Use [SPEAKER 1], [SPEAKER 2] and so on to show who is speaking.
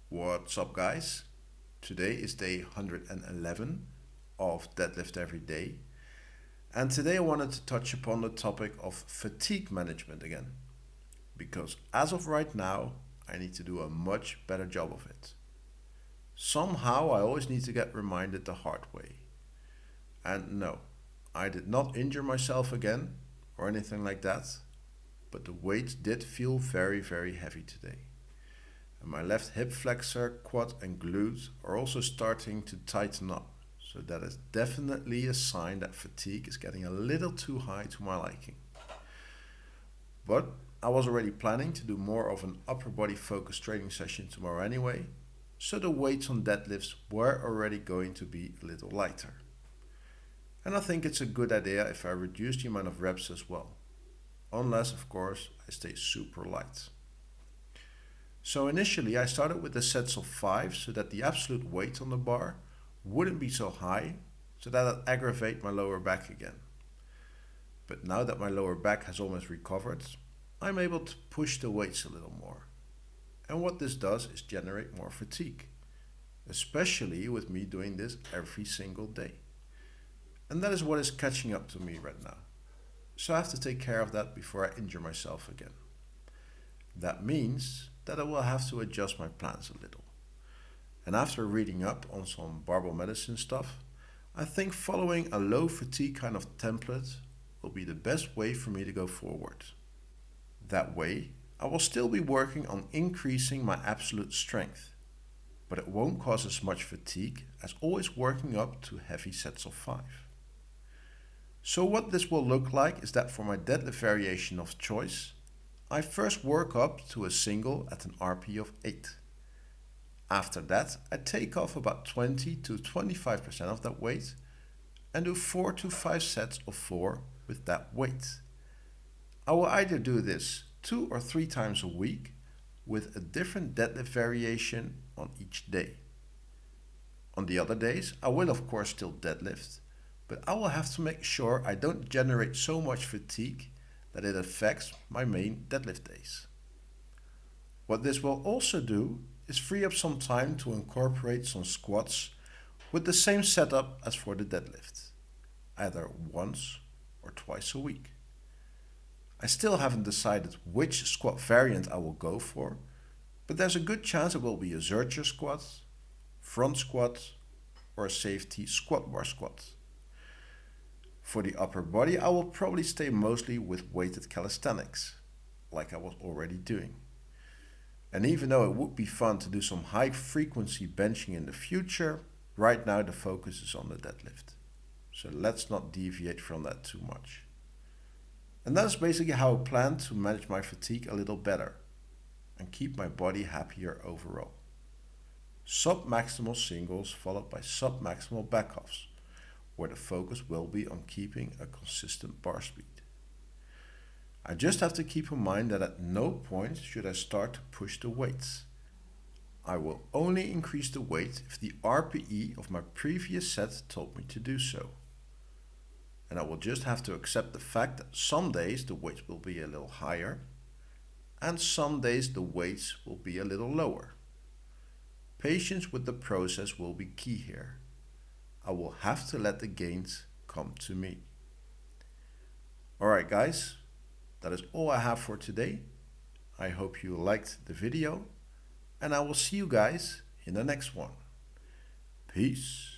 [SPEAKER 1] What's up, guys? Today is day 111 of Deadlift Everyday, and today I wanted to touch upon the topic of fatigue management again, because as of right now, I need to do a much better job of it. Somehow, I always need to get reminded the hard way. And no, I did not injure myself again or anything like that, but the weights did feel very, very heavy today. And my left hip flexor, quad, and glute are also starting to tighten up. So that is definitely a sign that fatigue is getting a little too high to my liking. But I was already planning to do more of an upper body focused training session tomorrow anyway, so the weights on deadlifts were already going to be a little lighter. And I think it's a good idea if I reduce the amount of reps as well. Unless, of course, I stay super light. So initially I started with the sets of 5 so that the absolute weight on the bar wouldn't be so high, so that I'd aggravate my lower back again. But now that my lower back has almost recovered, I'm able to push the weights a little more. And what this does is generate more fatigue, especially with me doing this every single day. And that is what is catching up to me right now. So I have to take care of that before I injure myself again. That means that I will have to adjust my plans a little. And after reading up on some barbell medicine stuff, I think following a low fatigue kind of template will be the best way for me to go forward. That way, I will still be working on increasing my absolute strength, but it won't cause as much fatigue as always working up to heavy sets of 5. So what this will look like is that for my deadlift variation of choice, I first work up to a single at an RP of 8. After that, I take off about 20 to 25% of that weight and do 4 to 5 sets of 4 with that weight. I will either do this 2 or 3 times a week with a different deadlift variation on each day. On the other days, I will of course still deadlift, but I will have to make sure I don't generate so much fatigue that it affects my main deadlift days. What this will also do is free up some time to incorporate some squats with the same setup as for the deadlift, either once or twice a week. I still haven't decided which squat variant I will go for, but there's a good chance it will be a zercher squat, front squat, or a safety squat bar squat. For the upper body, I will probably stay mostly with weighted calisthenics, like I was already doing. And even though it would be fun to do some high frequency benching in the future, right now the focus is on the deadlift. So let's not deviate from that too much. And that's basically how I plan to manage my fatigue a little better and keep my body happier overall. Sub-maximal singles followed by sub-maximal backoffs, where the focus will be on keeping a consistent bar speed. I just have to keep in mind that at no point should I start to push the weights. I will only increase the weight if the RPE of my previous set told me to do so. And I will just have to accept the fact that some days the weights will be a little higher and some days the weights will be a little lower. Patience with the process will be key here. I will have to let the gains come to me. Alright guys, that is all I have for today. I hope you liked the video and I will see you guys in the next one. Peace.